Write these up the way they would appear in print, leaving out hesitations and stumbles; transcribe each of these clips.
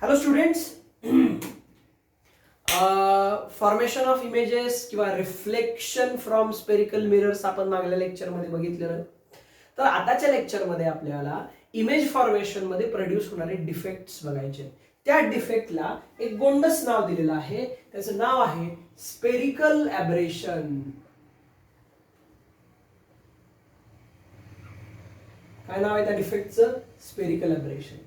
Hello students, formation of images किंवा reflection from spherical mirrors आपण मागल्या लेक्चरमध्ये बघितलेलं. तर आताच्या लेक्चरमध्ये आपल्याला इमेज फॉर्मेशन मध्ये प्रोड्यूस होणारे डिफेक्ट्स बघायचे. त्या डिफेक्टला एक गोंडस नाव दिलेलं आहे. त्याचं नाव आहे स्पेरिकल ॲब्रेशन. काय नाव आहे त्या डिफेक्टचं? स्पेरिकल ॲब्रेशन.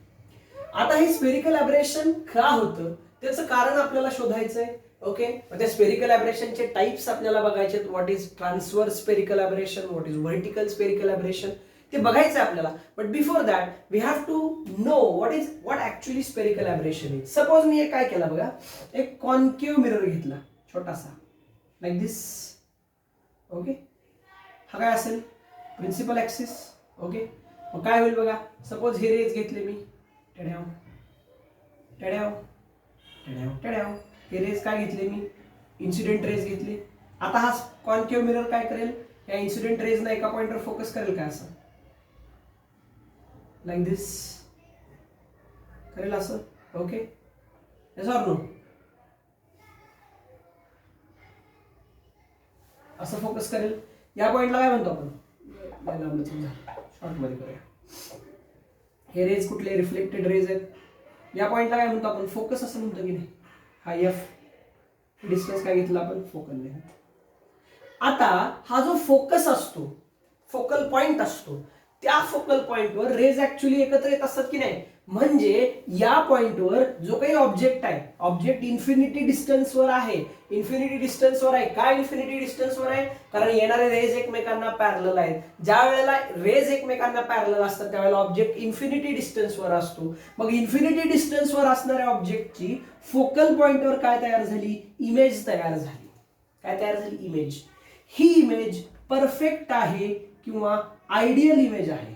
आता हे स्पेरिकल ॲब्रेशन का होतं त्याचं कारण आपल्याला शोधायचंय. ओके, त्या स्पेरिकल ॲब्रेशनचे टाइप्स आपल्याला बघायचे. What is transverse spherical aberration, what is vertical spherical aberration, ते बघायचं आपल्याला. But before that we have to know what actually spherical aberration is. Suppose मी काय केलं बघा, एक कॉन्केव्ह मिरर घेतला छोटासा लाईक दिस. ओके, हा काय असेल? Principal axis. ओके, मग काय होईल बघा, सपोज हे रेज घेतले मी, टड्याव टड्याव टड्याव टड्याव, हे रेज काय घेतले मी? इन्सिडेंट रेज घेतले. आता हा कॉन्केव्ह मिरर काय करेल? या इन्सिडेंट रेजना एका पॉइंटवर फोकस करेल का? असं लाईक दिस करेल असं. Okay, yes or no? असं फोकस करेल. या पॉइंटला काय म्हणतो आपण? शॉर्ट मध्ये करूया. हे रेज कुठले? रिफ्लेक्टेड रेज आहेत. या पॉइंटला काय म्हणतो आपण? फोकस असं म्हणतो की नाही? हा एफ डिस्टन्स काय घेतला आपण? Focal length. आता हा जो फोकस असतो, फोकल पॉइंट असतो, त्या फोकल पॉइंटवर रेज ऍक्च्युली एकत्र येत असतात की नाही? म्हणजे या पॉइंटवर जो काही ऑब्जेक्ट आहे, ऑब्जेक्ट इन्फिनिटी डिस्टन्सवर आहे. इन्फिनिटी डिस्टन्सवर आहे. काय इन्फिनिटी डिस्टन्सवर आहे? कारण येणारे रेज एकमेकांना पॅरलल आहेत. ज्या वेळेला रेज एकमेकांना पॅरलल असतात त्यावेळेला ऑब्जेक्ट इन्फिनिटी डिस्टन्सवर असतो. मग इन्फिनिटी डिस्टन्सवर असणाऱ्या ऑब्जेक्टची फोकल पॉइंटवर काय तयार झाली? इमेज तयार झाली. काय तयार झाली? इमेज. ही इमेज परफेक्ट आहे किंवा आयडियल इमेज आहे?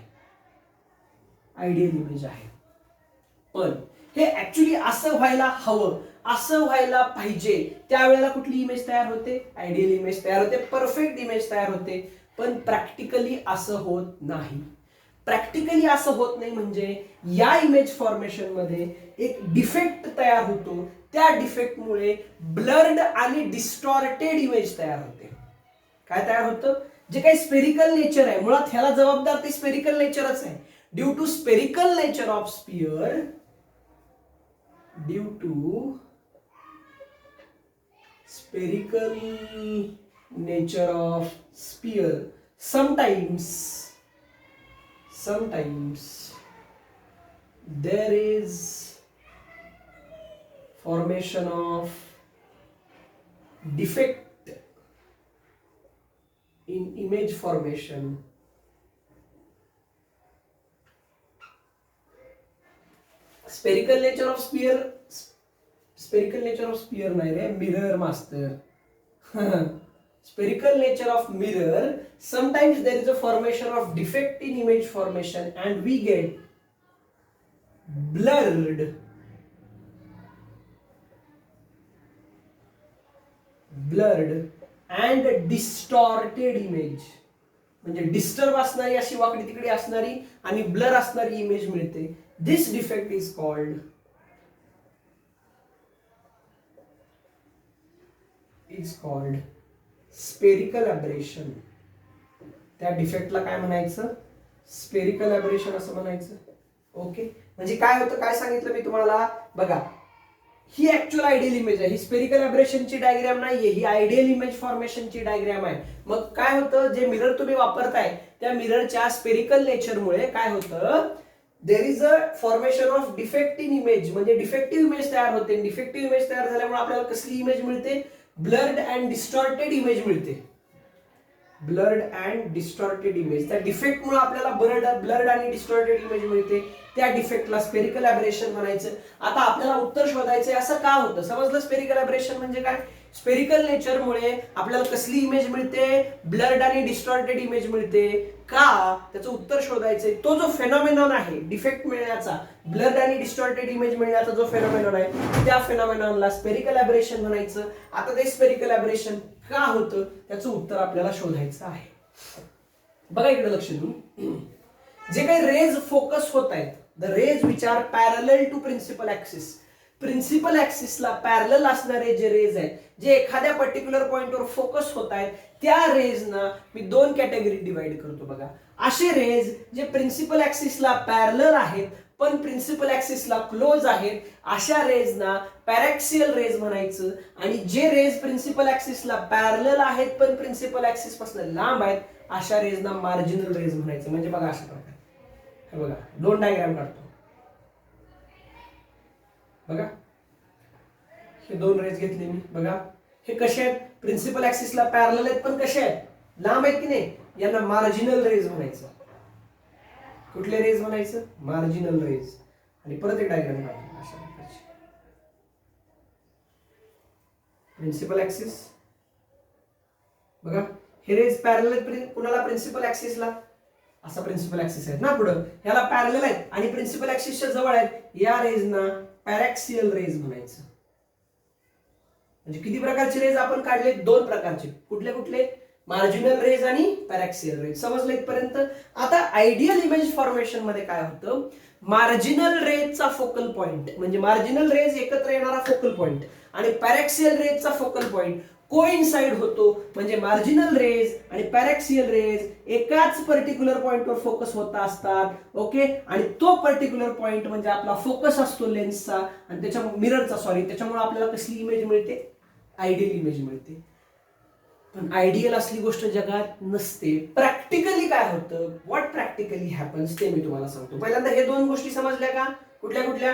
आयडियल इमेज आहे. पण हे ऍक्च्युली असं व्हायला हवं, असं व्हायला पाहिजे, त्यावेळेला कुठली इमेज तयार होते? आयडियल इमेज तयार होते, परफेक्ट इमेज तयार होते. पण प्रॅक्टिकली असं होत नाही. प्रॅक्टिकली असं होत नाही म्हणजे या इमेज फॉर्मेशन मध्ये एक डिफेक्ट तयार होतो. त्या डिफेक्टमुळे ब्लर्ड आणि डिस्टॉर्टेड इमेज तयार होते. काय तयार होतं? जे काही स्पेरिकल नेचर आहे, मुळात ह्याला जबाबदार ते स्पेरिकल नेचरच आहे. Due to spherical nature of sphere, due to spherical nature of sphere, sometimes there is formation of defect in image formation. Spherical nature of sphere, spherical nature of sphere नाही रे, mirror master. Spherical nature of mirror, sometimes there is a formation of defect in image formation and we get blurred and distorted image. म्हणजे disturb असणारी, अशी वाकडी तिकडे असणारी आणि blur असणारी image मिळते. दिस defect is called spherical ॲब्रेशन. त्या डिफेक्टला काय म्हणायचं? स्पेरिकल ॲब्रेशन असं म्हणायचं. ओके, म्हणजे काय होतं, काय सांगितलं मी तुम्हाला बघा. ही ऍक्च्युअल आयडियल इमेज आहे. ही स्पेरिकल ॲब्रेशनची डायग्राम नाहीये, ही आयडियल इमेज फॉर्मेशनची डायग्राम आहे. मग काय होतं, जे मिरर तुम्ही वापरताय त्या मिररच्या स्पेरिकल नेचरमुळे काय होतं? There is a formation of defect in image, म्हणजे डिफेक्टिव्ह इमेज तयार होते. डिफेक्टिव्ह इमेज तयार झाल्यामुळे आपल्याला कसली इमेज मिळते? ब्लर्ड अँड डिस्टॉर्टेड इमेज मिळते. Blurred and distorted image. त्या डिफेक्टमुळे आपल्याला ब्लर्ड आणि डिस्टॉर्टेड इमेज मिळते. त्या डिफेक्टला स्पेरिकल ॲब्रेशन म्हणायचं. आता आपल्याला उत्तर शोधायचंय असं का होतं. समजलं स्पेरिकल ॲब्रेशन म्हणजे काय? स्पेरिकल नेचरमुळे आपल्याला कसली इमेज मिळते? ब्लर्ड आणि डिस्टॉर्टेड इमेज मिळते. का? त्याचं उत्तर शोधायचंय. तो जो फेनॉमेनॉन आहे डिफेक्ट मिळण्याचा, ब्लर्ड आणि डिस्टॉर्टेड इमेज मिळण्याचा जो फेनॉमेनॉन आहे, त्या फेनॉमेनॉनला स्पेरिकल ॲब्रेशन म्हणायचं. आता ते स्पेरिकल ॲब्रेशन का होतं त्याचं उत्तर आपल्याला शोधायचं आहे. बघा इकडे लक्ष देऊन, जे काही रेज फोकस होत आहेत, the rays which are parallel to principal axis, principal ऍक्सिसला पॅरलल असणारे जे रेज आहेत, जे एखाद्या पर्टिक्युलर पॉइंटवर फोकस होत आहेत, त्या रेजना मी दोन कॅटेगरी डिवाइड करतो बघा. असे रेज जे प्रिन्सिपल ऍक्सिसला पॅरलल आहेत पण प्रिन्सिपल ऍक्सिसला क्लोज आहेत, अशा रेजना पॅरॅक्सियल रेज म्हणायचं. आणि जे रेज प्रिन्सिपल ऍक्सिसला पॅरलल आहेत पण प्रिन्सिपल ऍक्सिस पासून लांब आहेत, अशा रेजना मार्जिनल रेज म्हणायचं. म्हणजे बघा अशा प्रकारे, हे बघा दोन डायग्राम काढतो बघा. हे दोन रेज घेतले मी बघा. हे कसे आहेत? प्रिन्सिपल ऍक्सिसला पॅरलल आहेत पण कसे आहेत? लांब आहेत की नाही. यांना मार्जिनल रेज म्हणायचं. कुठले रेज म्हणायचं? Marginal rays. आणि परत एक डायग्राम काढतो अशा प्रकारची. प्रिन्सिपल ऍक्सिस बघा, हे रेज पॅरलल कुणाला? प्रिन्सिपल ऍक्सिसला. असा प्रिन्सिपल ऍक्सिस आहेत ना पुढं, ह्याला पॅरलल आहेत आणि प्रिन्सिपल ऍक्सिसच्या जवळ आहेत, या रेजना पॅरॅक्सियल रेज म्हणायचं. म्हणजे किती प्रकारचे रेज आपण काढले? दोन प्रकारचे. कुठले कुठले? मार्जिनल रेज आणि पॅरॅक्सियल रेज. समजलं इथपर्यंत? आता आयडियल इमेज फॉर्मेशन मध्ये काय होतं? मार्जिनल रेजचा फोकल पॉइंट म्हणजे मार्जिनल रेज एकत्र येणारा फोकल पॉइंट आणि पॅरॅक्सियल रेजचा फोकल पॉइंट कोइन्साइड होतो. म्हणजे मार्जिनल रेज आणि पॅरॅक्सियल रेज एकाच पर्टिक्युलर पॉइंटवर फोकस होत असतात. ओके. आणि तो पर्टिक्युलर पॉइंट म्हणजे आपला फोकस असतो लेन्सचा आणि त्याच्या मिररचा, त्याच्यामुळे आपल्याला कसली इमेज मिळते? आयडियल इमेज मिळते. पण आयडियल असली गोष्ट जगात नसते. प्रॅक्टिकली काय होतं? व्हॉट प्रॅक्टिकली हॅपन्स ते मी तुम्हाला सांगतो. पहिल्यांदा हे दोन गोष्टी समजल्या का? कुठल्या कुठल्या?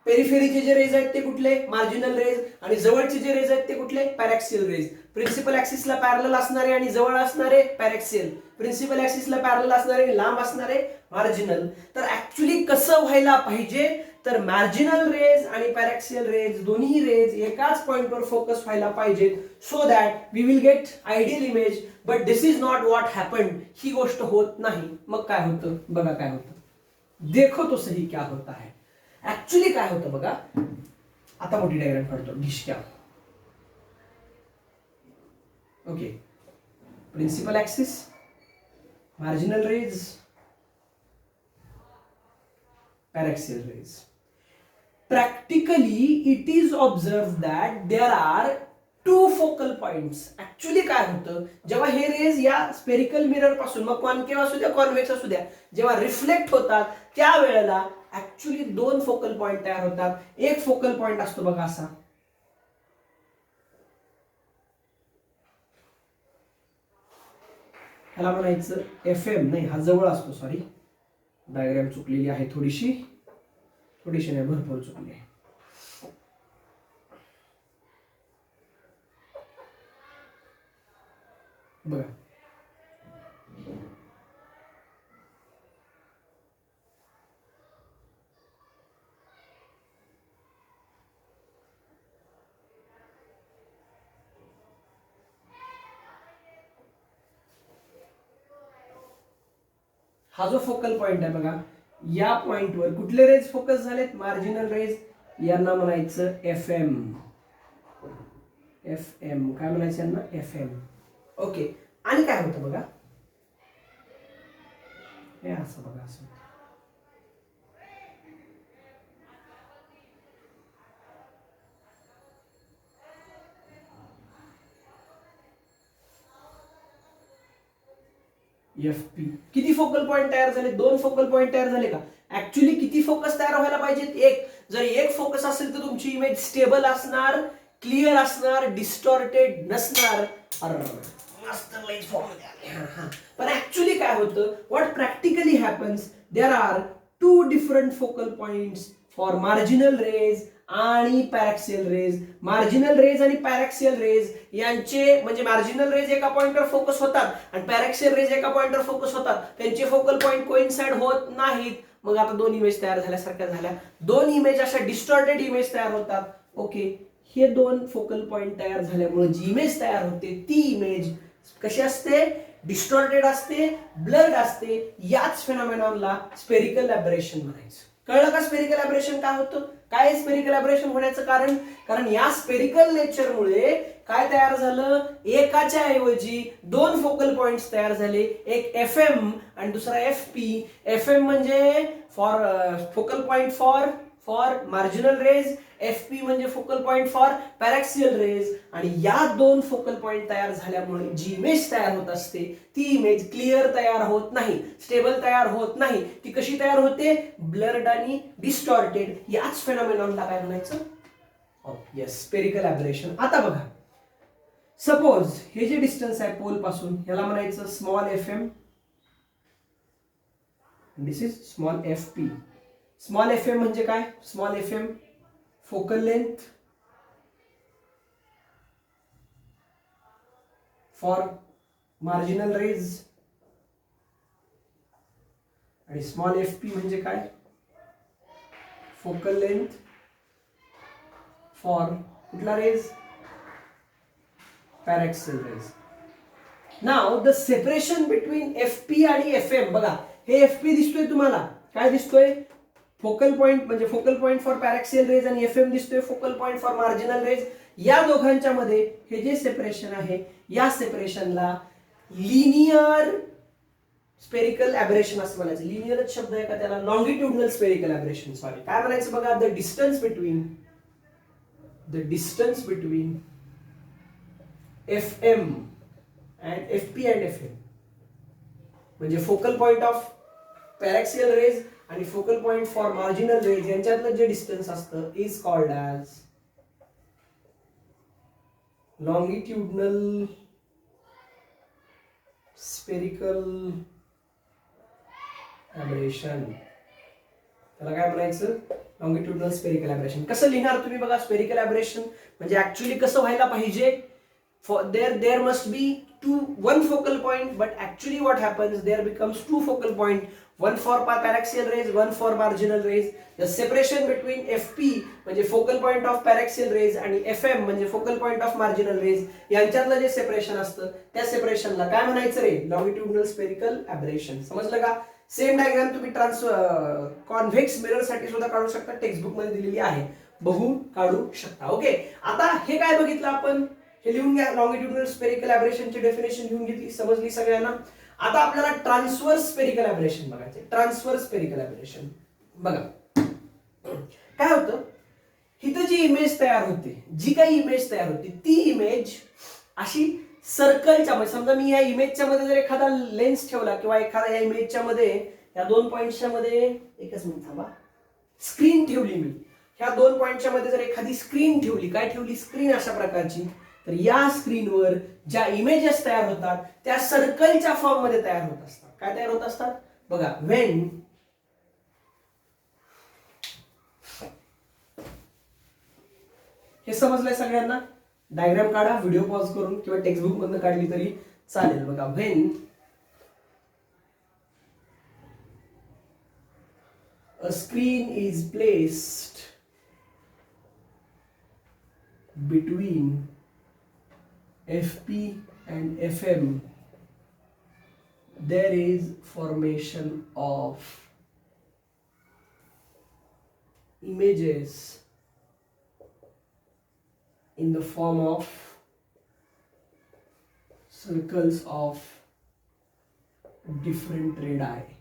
पेरिफेरीचे जे रेज आहेत ते कुठले? Marginal rays. आणि जवळचे जे रेज आहेत ते कुठले? Paraxial rays. प्रिन्सिपल ऍक्सिसला पॅरलल असणारे आणि जवळ असणारे पॅरॅक्सियल. प्रिन्सिपल ऍक्सिसला पॅरलल असणारे आणि लांब असणारे मार्जिनल. तर ऍक्च्युली कसं व्हायला पाहिजे? तर मार्जिनल रेज आणि पॅरॅक्सियल रेज दोन्ही रेज एकाच पॉइंटवर फोकस व्हायला पाहिजेत, so that we will get ideal image. But this is not what happened. ही गोष्ट होत नाही. मग काय होतं? बघा काय होतं. देखो तो सही क्या होता है. ऍक्च्युली काय होतं बघा. आता मोठी डायग्राम काढतो. ढिशक्या. Okay. Principal axis, marginal rays, paraxial rays. Practically, it is observed that there are two focal points. Actually काय होतं? जेव्हा हे रेज या स्पेरिकल मिरर पासून, मग कॉन्केव्ह असू द्या कॉन्व्हेक्स असू द्या, जेव्हा रिफ्लेक्ट होतात त्यावेळेला ऍक्च्युली दोन फोकल पॉइंट तयार होतात. एक फोकल पॉइंट असतो बघा असा, ह्याला म्हणायचं FM. नाही, हा जवळ असतो. सॉरी, डायग्राम चुकलेली आहे थोडीशी नाही, भरपूर चुकली आहे. बघा, हा जो फोकल पॉइंट आहे बघा, या पॉइंटवर कुठले रेज फोकस झालेत? Marginal rays. यांना म्हणायचं FM. काय म्हणायचं यांना? FM. ओके. आणि काय होतं बघा, हे असं बघा, असं FP. किती फोकल पॉइंट तयार झाले? दोन फोकल पॉइंट तयार झाले का? ऍक्च्युली किती फोकस तयार व्हायला पाहिजेत? एक. जर एक फोकस असेल तर तुमची इमेज स्टेबल असणार, क्लिअर असणार, डिस्टॉर्टेड नसणार. पण ऍक्च्युली काय होतं? What practically happens? There are two different focal points for marginal rays आणि पॅरॅक्सियल रेज. मार्जिनल रेज आणि पॅरॅक्सियल रेज यांचे म्हणजे मार्जिनल रेज एका पॉइंटवर फोकस होतात आणि पॅरॅक्सियल रेज एका पॉइंटवर फोकस होतात. त्यांचे फोकल पॉइंट कोइन्साइड होत नाहीत. मग आता दोन इमेज तयार झाल्यासारख्या झाल्या. दोन इमेज अशा डिस्टॉर्टेड इमेज तयार होतात. ओके. हे दोन फोकल पॉइंट तयार झाल्यामुळे जी इमेज तयार होते ती इमेज कशी असते? डिस्टॉर्टेड असते, ब्लर्ड असते. याच फेनॉमेनॉनला स्पेरिकल ॲबरेशन म्हणायचं. कळलं का स्पेरिकल ॲबरेशन काय होतं? काय स्पेरिकल ॲबरेशन होण्याचं कारण? कारण या स्पेरिकल नेचरमुळे काय तयार झालं? एकाच्या ऐवजी दोन फोकल पॉइंट्स तयार झाले. एक FM आणि दुसरा FP. FM म्हणजे for focal point for for marginal rays, FP म्हणजे focal point for paraxial rays. आणि या दोन फोकल पॉइंट तयार झाल्यामुळे जी इमेज तयार होत असते ती इमेज क्लिअर तयार होत नाही, स्टेबल तयार होत नाही. ती कशी तयार होते? ब्लर्ड आणि डिस्टॉर्टेड. याच फेनॉमेनॉनला काय म्हणायचं? Yes, spherical aberration. आता बघा, सपोज हे जे डिस्टन्स आहे पोल पासून याला म्हणायचं small FM, this is small FP. Small FM म्हणजे काय? Small FM focal length for marginal rays, आणि स्मॉल FP म्हणजे काय? फोकल लेंथ फॉर कुठला rays? Paraxial rays. Now the separation between FP आणि FM, बघा हे FP दिसतोय तुम्हाला, काय दिसतोय? फोकल पॉइंट म्हणजे focal point for paraxial rays, आणि FM दिसतोय focal point for marginal rays. या दोघांच्या मध्ये हे जे सेपरेशन आहे या सेपरेशनला लिनियर स्पेरिकल ॲबरेशन असं म्हणायचं. लिनियरच शब्द आहे का त्याला? लॉंगिट्युडनल स्पेरिकल ॲबरेशन. सॉरी, काय म्हणायचं बघा? The distance between FM and FP and FM म्हणजे focal point of paraxial rays आणि focal point for marginal rays यांच्यातलं जे डिस्टन्स असतं is called as longitudinal spherical aberration. त्याला काय म्हणायचं? Longitudinal spherical aberration. कसं लिहिणार तुम्ही बघा? स्पेरिकल ॲबरेशन म्हणजे ऍक्च्युअली कसं व्हायला पाहिजे? there must be one focal point, but actually what happens, there becomes two focal point, one for paraxial rays, one for marginal rays. The separation between FP म्हणजे focal point of paraxial rays आणि FM म्हणजे focal point of marginal rays यांच्यातलं जे separation असतं त्या सेपरेशनला काय म्हणायचं रे? लॉंगिट्युडनल spherical ॲबरेशन. समजलं का? सेम डायग्राम तुम्ही कॉन्व्हेक्स मिरर साठी सुद्धा काढू शकता, टेक्स्टबुक मध्ये दिलेली आहे, बघून काढू शकता. ओके, आता हे काय बघितलं आपण? हे लिहून घ्या. लॉंगिट्युडनल स्पेरिकल ॲबरेशनची डेफिनेशन लिहून घेतली, समजली सगळ्यांना. आता आपल्याला ट्रान्सव्हर्स स्पेरिकल ॲबरेशन बघायचे. ट्रान्सव्हर्स स्पेरिकल ॲबरेशन बघा काय होतं? इथं जी इमेज तयार होते, जी काही इमेज तयार होती ती इमेज अशी सर्कलच्या मध्ये, समजा मी या इमेजच्या मध्ये जर एखादा लेन्स ठेवला किंवा एखादा या इमेजच्या मध्ये या दोन पॉइंटच्या मध्ये, एकच मिनिट थांबा, स्क्रीन ठेवली मी. ह्या दोन पॉइंटच्या मध्ये जर एखादी स्क्रीन ठेवली, काय ठेवली? स्क्रीन अशा प्रकारची. तर या स्क्रीनवर ज्या इमेजेस तयार होतात त्या सर्कलच्या फॉर्म मध्ये तयार होत असतात. काय तयार होत असतात बघा? व्हेन हे समजलंय सगळ्यांना? डायग्राम काढा, व्हिडिओ पॉज करून किंवा टेक्स्टबुक मधून काढली तरी चालेल. बघा, when a screen is placed between FP and FM, there is formation of images in the form of circles of different radii.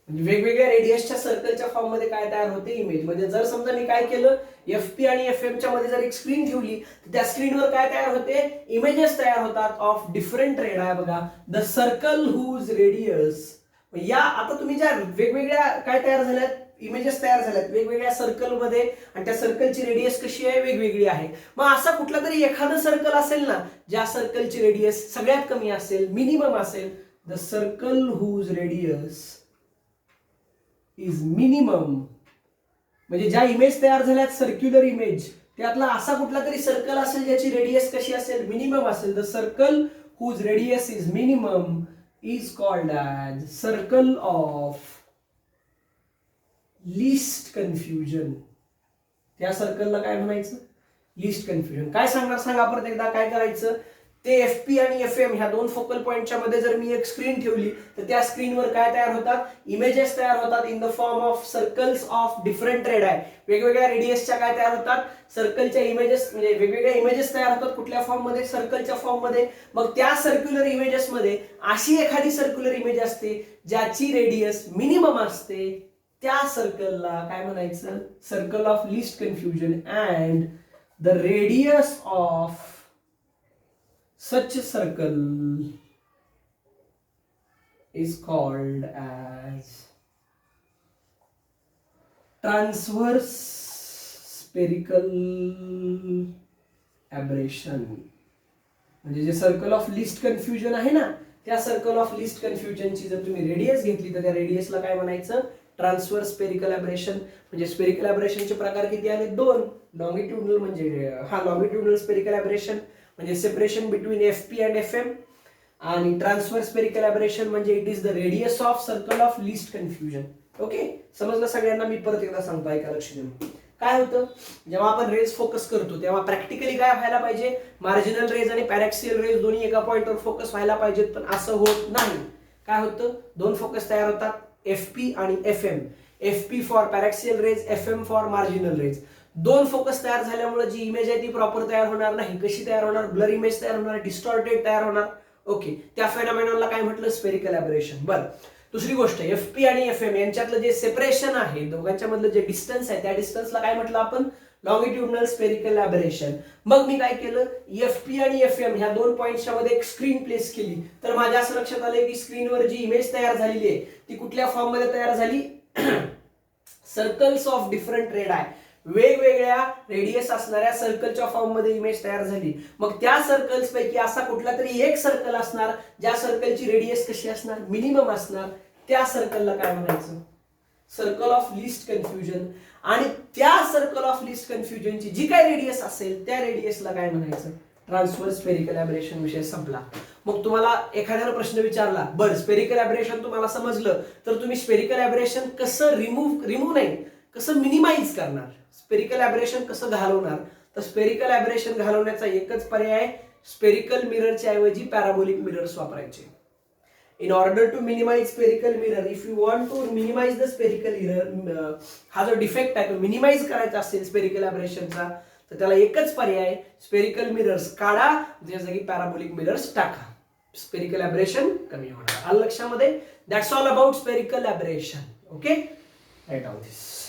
म्हणजे वेगवेगळ्या रेडियसच्या सर्कलच्या फॉर्म मध्ये काय तयार होते? इमेज. म्हणजे जर समजा मी काय केलं, FP आणि FM च्या मध्ये जर एक स्क्रीन ठेवली तर त्या स्क्रीनवर काय तयार होते? इमेजेस तयार होतात ऑफ डिफरंट रेडाय. बघा, द सर्कल हुज रेडियस. या आता तुम्ही ज्या वेगवेगळ्या काय तयार झाल्यात, इमेजेस तयार झाल्यात वेगवेगळ्या सर्कल मध्ये, आणि त्या सर्कलची रेडियस कशी आहे? वेगवेगळी आहे. मग असा कुठला तरी एखादं सर्कल असेल ना ज्या सर्कलची रेडियस सगळ्यात कमी असेल, मिनिमम असेल. The circle whose radius is minimum. म्हणजे ज्या इमेज तयार झाल्यात सर्क्युलर इमेज त्यातला असा कुठला तरी सर्कल असेल ज्याची रेडियस कशी असेल? मिनिमम असेल. The circle whose radius is minimum is called as circle of least confusion. त्या सर्कलला काय म्हणायचं? Least confusion. काय सांगणार सांगा परत एकदा? काय करायचं? ते एफपी आणि एफएम ह्या दोन फोकल पॉईंटच्या मध्ये जर मी एक स्क्रीन ठेवली तर त्या स्क्रीनवर काय तयार होतात, इमेजेस तयार होतात in the form of circles of different red आहे. वेगवेगळ्या रेडियसच्या काय तयार होतात, सर्कलच्या इमेजेस, म्हणजे वेगवेगळ्या इमेजेस तयार होतात. कुठल्या फॉर्म मध्ये, सर्कलच्या फॉर्म मध्ये. मग त्या सर्क्युलर इमेजेस मध्ये अशी एखादी सर्क्युलर इमेज असते ज्याची रेडियस मिनिमम असते, त्या सर्कलला काय म्हणायचं, circle of list confusion. And the radius of such circle is called as transverse spherical aberration. म्हणजे जे सर्कल ऑफ लिस्ट कन्फ्युजन आहे ना, त्या सर्कल ऑफ लिस्ट कन्फ्युजनची जर तुम्ही रेडियस घेतली तर त्या रेडियसला काय म्हणायचं, ट्रान्सव्हर्स स्पेरिकल अबरेशन. म्हणजे स्पेरिकल अबरेशनचे प्रकार किती आले, दोन. लॉंगिट्युडनल म्हणजे लॉंगिट्युडनल स्पेरिकल अबरेशन म्हणजे separation between FP and FM, आणि ट्रान्सव्हर्स स्पेरिकल अबरेशन म्हणजे it is the radius of circle of list confusion. Okay, समजलं सगळ्यांना? मी परत एकदा सांगतो, ऐका लक्ष देऊन. काय होतं, जेव्हा आपण रेज फोकस करतो तेव्हा प्रॅक्टिकली काय व्हायला पाहिजे, मार्जिनल रेज आणि पॅरॅक्सियल रेज दोन्ही एका पॉइंटवर फोकस व्हायला पाहिजेत, पण असं होत नाही. काय होतं, दोन फोकस तयार होतात, एफपी आणि FM. FP for paraxial rays, FM for marginal rays. दोन फोकस तयार झाल्यामुळे जी इमेज आहे ती प्रॉपर तयार होणार नाही. कशी तयार होणार, ब्लर इमेज तयार होणार, डिस्टॉर्टेड तयार होणार. ओके, त्या फेनॉमेनॉनला काय म्हटलं, स्पेरिकल अबरेशन. बरं, दुसरी गोष्ट, एफपी आणि एफएम यांच्यातलं जे सेपरेशन आहे, दोघांच्या मधलं जे डिस्टन्स आहे, त्या डिस्टन्सला काय म्हटलं आपण, लॉंगिट्युडनल स्पेरिकल अबरेशन. मग मी काय केलं, एफपी आणि एफएम ह्या दोन पॉईंटच्या मध्ये एक स्क्रीन प्लेस केली, तर माझ्या असं लक्षात आलंय की स्क्रीनवर जी इमेज तयार झालेली आहे ती कुठल्या फॉर्म मध्ये तयार झाली, सर्कल्स ऑफ डिफरंट रेड आहे, वेगवेगळ्या रेडियस असणाऱ्या सर्कलच्या फॉर्म मध्ये इमेज तयार झाली. मग त्या सर्कल्स पैकी असा कुठला तरी एक सर्कल असणार ज्या सर्कलची रेडियस कशी असणार, मिनिमम असणार. त्या सर्कलला काय म्हणायचं, सर्कल ऑफ लिस्ट कन्फ्युजन. आणि त्या सर्कल ऑफ लिस्ट कन्फ्युजनची जी काय रेडियस असेल त्या रेडियसला काय म्हणायचं, ट्रान्सव्हर्स स्पेरिकल अबरेशन. विषय संपला. मग तुम्हाला एखाद्याला प्रश्न विचारला, बरं स्पेरिकल अबरेशन तुम्हाला समजलं, तर तुम्ही स्पेरिकल अबरेशन कसं रिमूव्ह नाही, कसं मिनिमाइज करणार, स्पेरिकल अबरेशन कसं घालवणार, तर स्पेरिकल अबरेशन घालवण्याचा एकच पर्याय, स्पेरिकल मिररच्या ऐवजी पॅराबोलिक मिरर्स वापरायचे. In order to minimize spherical mirror, if you want to minimize the spherical mirror, हा जो डिफेक्ट आहे तो मिनिमाइज करायचा असेल स्पेरिकल अबरेशनचा, तर त्याला एकच पर्याय, स्पेरिकल मिरर्स काढा, ज्या जागी पॅराबोलिक मिरर्स टाका, स्पेरिकल अबरेशन कमी होणार. आलं लक्षामध्ये? That's all about spherical aberration. Okay, right down this.